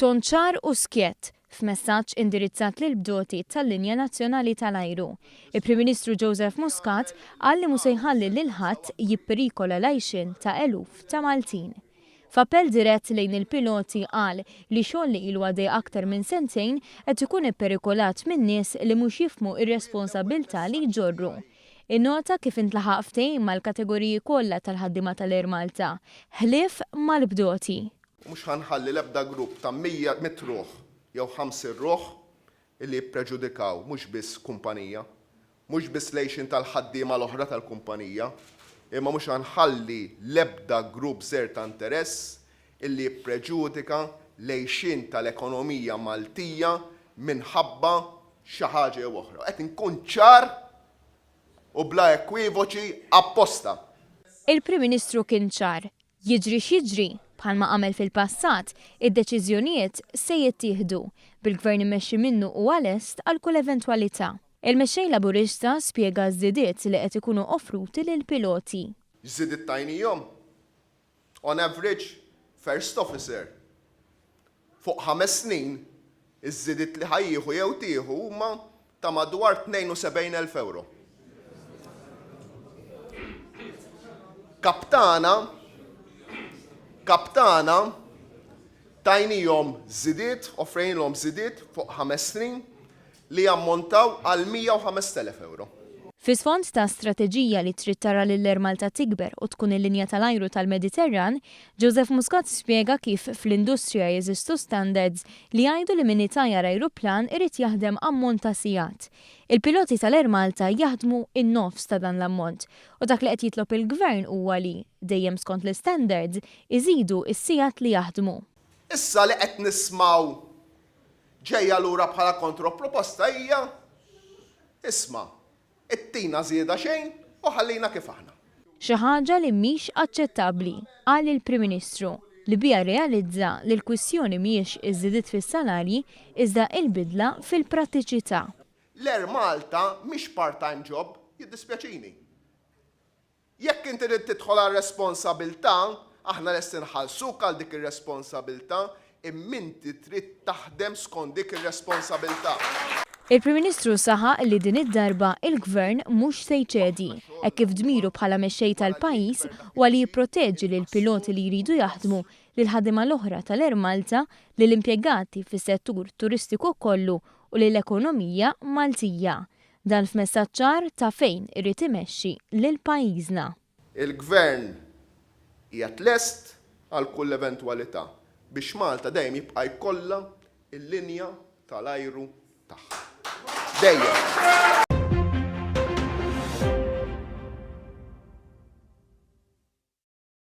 Ton ċar u skjett f'messaġġ indirizzat lill-Bdoti tal-linja Nazzjonali tal-ajru. Il-Prim Ministru Joseph Muscat qal li mhux se jħalli lil ħadd jipperikola l-għixien ta' eluf ta' Maltin. F'appell dirett lejn il-piloti qal li xogħol li ilu għaddej aktar minn sentejn qed ikun ipperikolat minn nies li mhux jifhmu r-responsabbiltà li jġorru. Innota kif intlaħaq ftehim mal-kategoriji kollha tal-ħaddiema tal-Air Malta, ħlief mal-Bdoti. Mhux ħanħalli l-ebda grupp ta' 100 ruħ jew 50 ruħ illi jippreġudikaw mhux biss kumpanija, mhux biss l-għixien tal-ħaddiema l-oħra tal-kumpanija, imma mhux ħanħalli l-ebda grupp żgħir ta' interess illi jippreġudika l-għixien tal-ekonomija Maltija minħabba xi ħaġa jew oħra. Qed inkun ċar u bla ekwivoċi apposta. Il-Prim Ministru kien ċar, jiġri x'jiġri. Bħalma għamel fil-passat, id-deċiżjonijiet se jittieħdu bil-Gvern immexxi minnu u lest għal kull eventwalità. Il-mexxej Laburista spjega żidiet li qed ikunu offruti lill-piloti. Żidiet tajnihom. On average, first officer. Fuq 5 snin, iż-żidiet li ħajjieħu jew tieħu huma ta' madwar 72,000 euro. Kaptana tajnijom żidiet, offrejnhom żidiet fuq 5 snin li jammontaw għal 105,000 euro. Fis-sfond ta' strateġija li trid tara lill-Air Malta tikber u tkun il-linja tal-ajru tal-Mediterran, Joseph Muscat spjega kif fl-industrija jeżistu standards li jgħidu li min itajjar ajruplan irid jaħdem ammont ta' sigħat. Il-piloti tal-Air Malta jaħdmu in-nofs ta' dan l-ammont u dak li qed jitlob il-Gvern huwa li dejjem skont l-standards iżidu s-sigħat li jaħdmu. Issa li qed nismaw ġejja lura bħala kontroproposta hija isma' ittina żieda xejn u ħallina kif aħna. Xi ħaġa li mhix aċċettabbli qal il-Prim Ministru li biha realizza li l-kwistjoni mhijiex iż-żidiet fis-salarji iżda l-bidla fil-prattiċità. L-Air Malta mhix part-time job, jiddispjaċini. Jekk inti trid tidħol għar-responsabbiltà, aħna lesti nħallsuk għal dik ir-responsabbiltà, imma inti trid taħdem skont dik ir-responsabbiltà. Il-Prim Ministru saħaq li din id-darba il-Gvern mhux se jċedi hekk kif dmiru bħala mexxej tal-pajjiż u li jipproteġġi lil piloti li jridu jaħdmu lil ħaddiema l-oħra tal-Air Malta lil impjegati fis-settur turistiku kollu u lill-ekonomija Maltija. Dan f'messaġġ ċar ta' fejn irid imexxi lil pajjiżna. Il-Gvern qiegħed lest għal kull eventwalità biex Malta dejjem jibqa' jkollha il-linja tal-ajru tagħha. Dejjem.